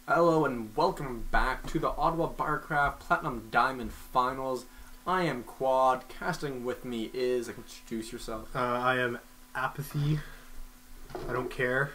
Hello and welcome back to the Ottawa Barcraft Platinum Diamond Finals. I am Quad. Casting with me is, introduce yourself. I am Apathy. I don't care.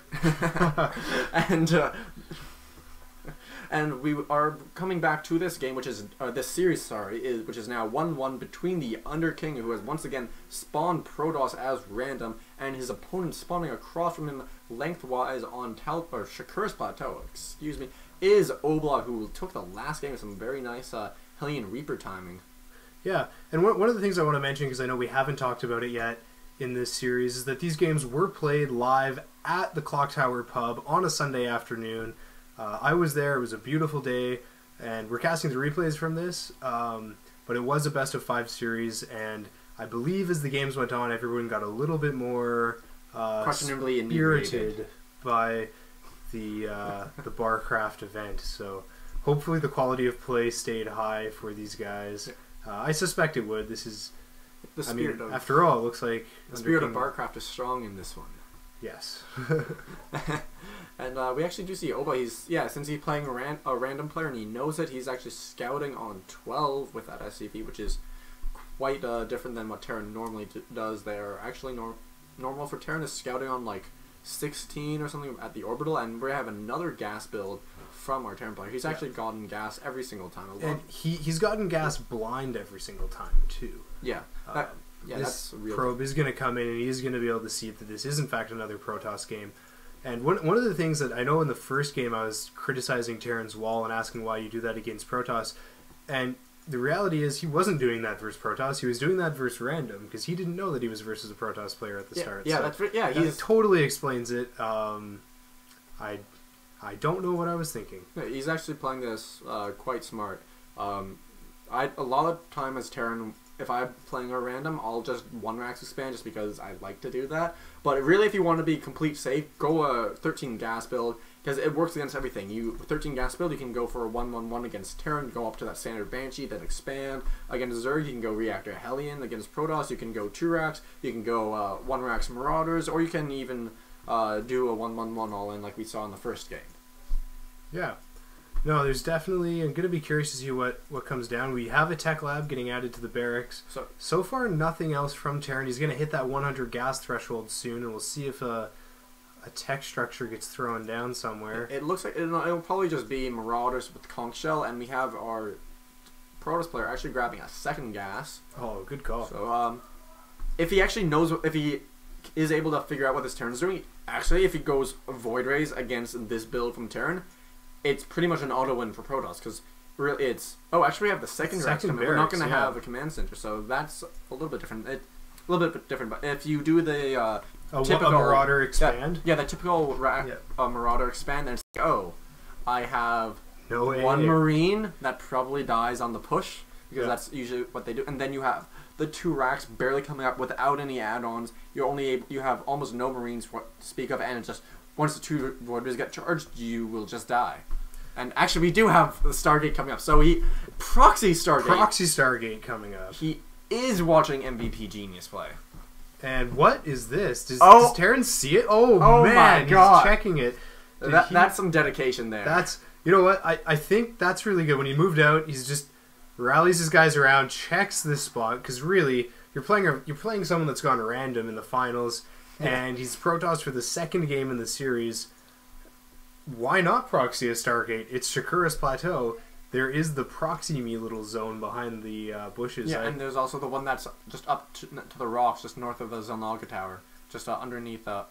And we are coming back to this game, which is this series, which is now 1-1 between the Underking, who has once again spawned Protoss as random, and his opponent spawning across from him lengthwise on Shakur's Plateau. Excuse me, is Oblog, who took the last game with some very nice Hellion Reaper timing. Yeah, and one of the things I want to mention, because I know we haven't talked about it yet in this series, is that these games were played live at the Clock Tower pub on a Sunday afternoon. I was there. It was a beautiful day, and we're casting the replays from this, but it was a best-of-5 series, and I believe as the games went on, everyone got a little bit more questionably spirited by the Barcraft event, so hopefully the quality of play stayed high for these guys. I suspect it would. This is, the spirit of, after all, it looks like the spirit of Barcraft is strong in this one. Yes. And we actually do see Oba. Since he's playing a random player and he knows it, he's actually scouting on 12 with that SCV, which is quite different than what Terran normally does. They're actually normal for Terran is scouting on like 16 or something at the orbital, and we have another gas build from our Terran player. He's actually gotten gas every single time. And he's gotten gas blind every single time too. Yeah. This that's a real probe is going to come in and he's going to be able to see that this is in fact another Protoss game. And one of the things that I know in the first game I was criticizing Terran's wall and asking why you do that against Protoss, and the reality is he wasn't doing that versus Protoss. He was doing that versus random because he didn't know that he was versus a Protoss player at the start. Yeah, so that's right. Yeah, he totally explains it. I don't know what I was thinking. Yeah, he's actually playing this quite smart. A lot of time as Terran, if I'm playing a random, I'll just one-rax expand just because I like to do that. But really, if you want to be complete safe, go a 13 gas build because it works against everything. You 13 gas build, you can go for a 1-1-1 against Terran, go up to that standard Banshee, then expand. Against Zerg, you can go Reactor Hellion. Against Protoss, you can go 2-rax, you can go 1-rax Marauders, or you can even do a 1-1-1 all-in like we saw in the first game. Yeah. No, there's definitely... I'm going to be curious to see what comes down. We have a tech lab getting added to the barracks. So far, nothing else from Terran. He's going to hit that 100 gas threshold soon, and we'll see if a tech structure gets thrown down somewhere. It looks like it'll probably just be Marauders with Conch Shell, and we have our Protoss player actually grabbing a second gas. Oh, good call. So, if he actually knows... If he is able to figure out what this Terran is doing, actually, if he goes Void Rays against this build from Terran, it's pretty much an auto win for Protoss because really it's actually we have the second barracks coming. We're not going to have a command center, so that's a little bit different. A little bit different, but if you do the typical Marauder expand, the typical Marauder expand, then it's like, I have one Marine that probably dies on the push because that's usually what they do, and then you have the 2 racks barely coming up without any add-ons. You have almost no Marines to speak of, and it's just once the 2 Voiders get charged, you will just die. And actually, we do have the Stargate coming up. So Proxy Stargate coming up. He is watching MVP Genius play. And what is this? Does Terran see it? Oh man, my God. He's checking it. That's some dedication there. You know what? I think that's really good. When he moved out, he's just rallies his guys around, checks this spot, because really, you're playing someone that's gone random in the finals. And he's Protoss for the second game in the series. Why not proxy a Stargate? It's Shakur's Plateau. There is the proxy me little zone behind the bushes. Yeah, and there's also the one that's just up to the rocks, just north of the Zelnaga Tower. Just underneath... No,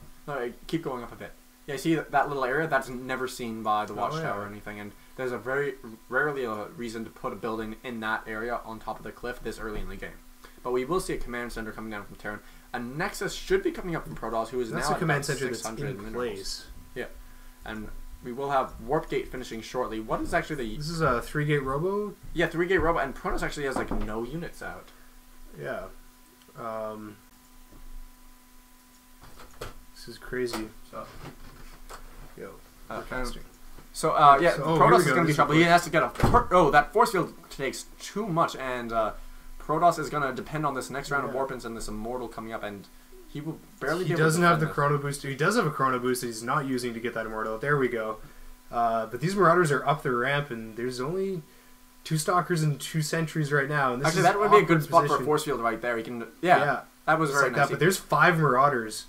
keep going up a bit. Yeah, you see that little area? That's never seen by the Watchtower or anything. And there's a very rarely a reason to put a building in that area on top of the cliff this early in the game. But we will see a command center coming down from Terran. A Nexus should be coming up from Protoss, who is now at about 600 minerals. Yeah, and we will have Warp Gate finishing shortly. What is actually This is a 3-gate robo? Yeah, 3-gate robo, and Protoss actually has like no units out. Yeah. This is crazy. Protoss is going to be trouble. He has to get that force field takes too much, and Protoss is going to depend on this next round of Warpins and this Immortal coming up, and he will barely be able to He doesn't have the Chrono Booster. He does have a Chrono Boost that he's not using to get that Immortal. There we go. But these Marauders are up the ramp, and there's only 2 Stalkers and 2 Sentries right now. And this actually, that would be a good spot for a force field right there. You can, yeah, that was very nice. But there's 5 Marauders.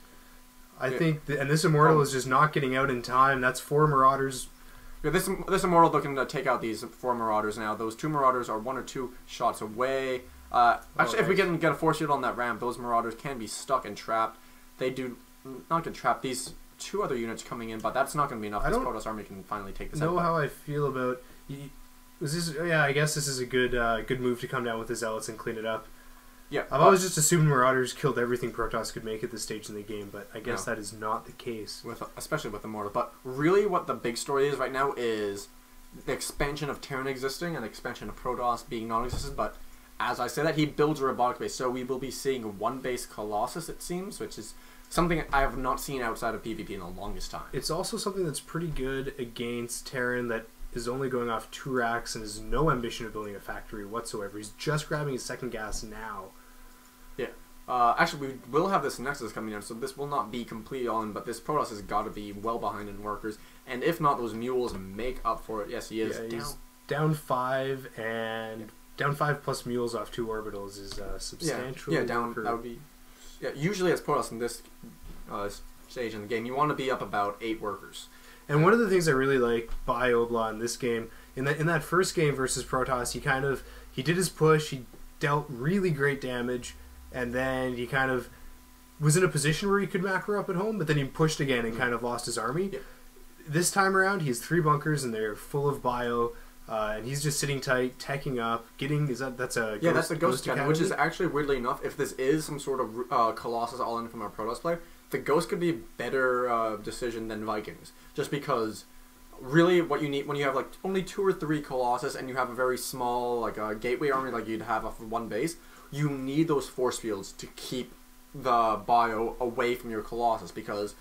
I think, and this Immortal is just not getting out in time. That's 4 Marauders. Yeah, this Immortal looking to take out these 4 Marauders now. Those 2 Marauders are 1 or 2 shots away. Actually, if we can get a force field on that ramp, those Marauders can be stuck and trapped. They do not get trapped. These 2 other units coming in, but that's not going to be enough. This Protoss army can finally take this out. I don't know how I feel about... Was this? Yeah, I guess this is a good move to come down with the Zealots and clean it up. Yeah, I've always just assumed Marauders killed everything Protoss could make at this stage in the game, but I guess that is not the case. Especially with Immortal. But really what the big story is right now is the expansion of Terran existing and the expansion of Protoss being non-existent. But as I say that, he builds a robotic base. So we will be seeing 1 base Colossus, it seems, which is something I have not seen outside of PvP in the longest time. It's also something that's pretty good against Terran that is only going off 2 racks and has no ambition of building a factory whatsoever. He's just grabbing his 2nd gas now. Yeah. Actually, we will have this Nexus coming in, so this will not be completely all in, but this Protoss has got to be well behind in workers. And if not, those mules make up for it. Yes, he is. Yeah, he's down 5, and down 5 plus mules off 2 orbitals is substantial. Yeah, down. That would be. Yeah, usually as Protoss in this stage in the game, you want to be up about 8 workers. And one of the things I really like by Obla in this game, in that first game versus Protoss, he did his push, he dealt really great damage, and then he kind of was in a position where he could macro up at home, but then he pushed again and kind of lost his army. Yeah. This time around, he has 3 bunkers and they're full of bio, and he's just sitting tight, teching up, that's the Ghost Cannon, which is actually, weirdly enough, if this is some sort of Colossus all in from a Protoss player, the Ghost could be a better decision than Vikings, just because really what you need when you have like only 2 or 3 Colossus and you have a very small gateway army like you'd have off of 1 base, you need those force fields to keep the bio away from your Colossus, because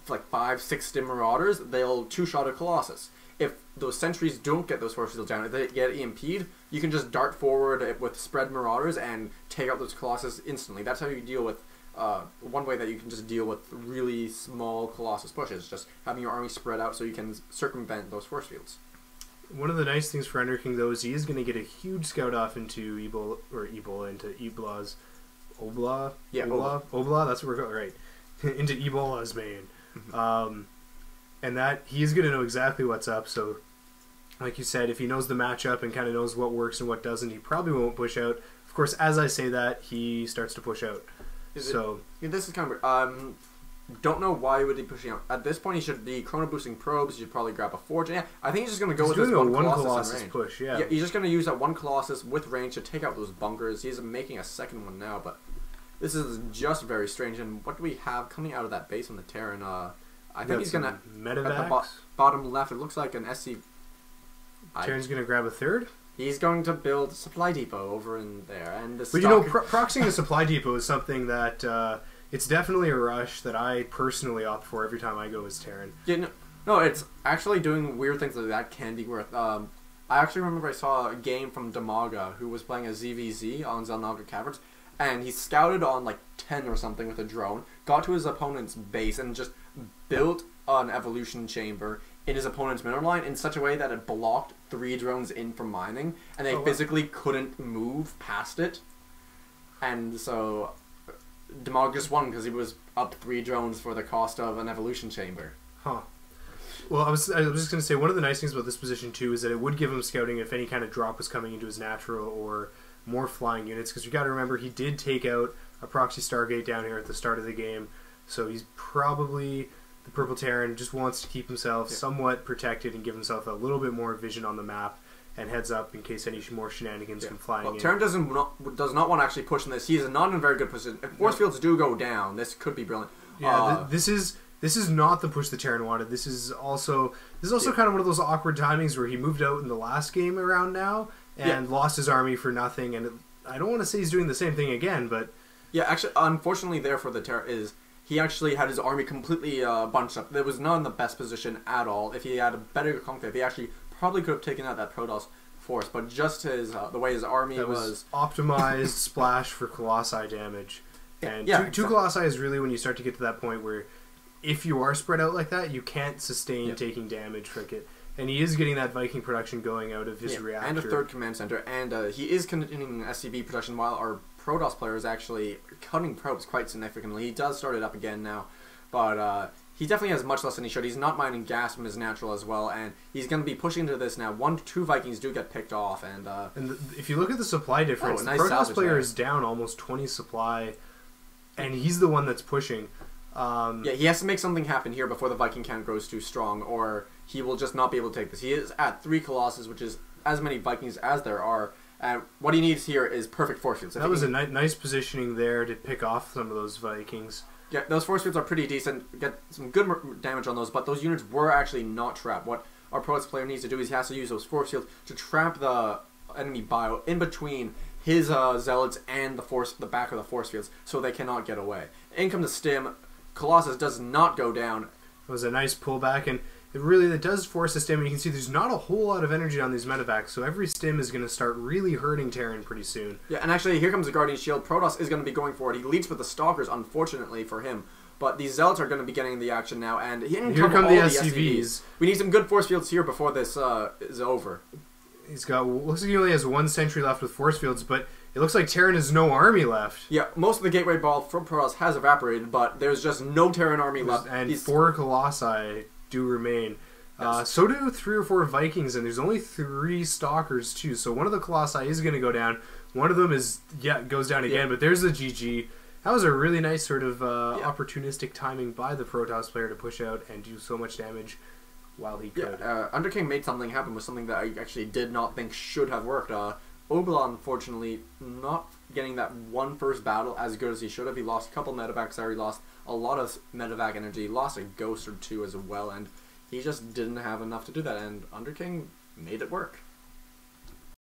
like 5-6 Stim Marauders, they'll 2-shot a Colossus. If those sentries don't get those force fields down, if they get EMP'd, you can just dart forward with spread Marauders and take out those Colossus instantly. That's how you deal with one way that you can just deal with really small Colossus pushes, just having your army spread out so you can circumvent those force fields. One of the nice things for Ender King, though, is he is going to get a huge scout off into into Ebola's Obla. Yeah, Obla. That's what we're going right into Ebola's main, and that he is going to know exactly what's up. So, like you said, if he knows the matchup and kind of knows what works and what doesn't, he probably won't push out. Of course, as I say that, he starts to push out. This is kind of weird. Don't know why he would be pushing out. At this point, he should be chrono boosting probes. He should probably grab a forge. Yeah, I think he's just going to go with this one Colossus push. Yeah, he's just going to use that 1 Colossus with range to take out those bunkers. He's making a 2nd one now, but this is just very strange. And what do we have coming out of that base on the Terran? I think he's going to at the bottom left. It looks like an SC. Terran's going to grab a 3rd. He's going to build a supply depot over in there, and but you know, proxying a supply depot is something that it's definitely a rush that I personally opt for every time I go as Terran. Yeah, no, it's actually doing weird things like that can be worth. I actually remember I saw a game from Damaga who was playing a ZVZ on Zelnaga Caverns, and he scouted on like 10 or something with a drone, got to his opponent's base, and just built an evolution chamber in his opponent's mineral line in such a way that it blocked 3 drones in from mining, and they physically couldn't move past it. And so Damog just won because he was up 3 drones for the cost of an evolution chamber. Huh. Well, I was just going to say, one of the nice things about this position too is that it would give him scouting if any kind of drop was coming into his natural or more flying units, because you got to remember he did take out a proxy Stargate down here at the start of the game, so he's probably... The Purple Terran just wants to keep himself somewhat protected and give himself a little bit more vision on the map and heads up in case any more shenanigans come flying in. Terran does not want to actually push in this. He's not in a very good position. If force fields do go down, this could be brilliant. Yeah, this is not the push the Terran wanted. This is also kind of one of those awkward timings where he moved out in the last game around now and lost his army for nothing. And I don't want to say he's doing the same thing again, but yeah, actually, unfortunately, there for the Terran is. He actually had his army completely bunched up. It was not in the best position at all. If he had a better conclave, he actually probably could have taken out that Protoss force. But just his the way his army was optimized splash for Colossi damage. And two Colossi is really when you start to get to that point where if you are spread out like that, you can't sustain taking damage from it. And he is getting that Viking production going out of his reactor. And a third command center, and he is continuing SCV production while our Protoss player is actually cutting probes quite significantly. He does start it up again now, but he definitely has much less than he should. He's not mining gas from his natural as well, and he's going to be pushing into this now. 2 Vikings do get picked off, and if you look at the supply difference, nice the Protoss player there. is down almost 20 supply, and he's the one that's pushing. Yeah, he has to make something happen here before the Viking count grows too strong, or he will just not be able to take this. He is at 3 Colossus, which is as many Vikings as there are, and what he needs here is perfect force fields. That was a nice positioning there to pick off some of those Vikings. Yeah, those force fields are pretty decent, get some good damage on those, but those units were actually not trapped. What our Protoss player needs to do is he has to use those force fields to trap the enemy bio in between his zealots and the back of the force fields, so they cannot get away. In come the stim. Colossus does not go down. It was a nice pullback, and it does force a stim, and you can see there's not a whole lot of energy on these medevacs, so every stim is going to start really hurting Terran pretty soon. Yeah, and actually, here comes the Guardian Shield. Protoss is going to be going for it. He leads with the Stalkers, unfortunately for him, but these Zealots are going to be getting the action now, and here come the SCVs. We need some good force fields here before this is over. Looks like he only has 1 sentry left with force fields, but it looks like Terran has no army left. Yeah, most of the Gateway Ball from Protoss has evaporated, but there's just no Terran army left. And 4 Colossi do remain. Yes. So do 3 or 4 Vikings, and there's only 3 Stalkers too. So one of the Colossi is going to go down. One of them goes down again, but there's the GG. That was a really nice sort of opportunistic timing by the Protoss player to push out and do so much damage while he could. Underking made something happen with something that I actually did not think should have worked. Obla, unfortunately, not getting that one first battle as good as he should have. He lost a couple medevacs there. He lost a lot of medevac energy. He lost a ghost or 2 as well, and he just didn't have enough to do that. And Underking made it work.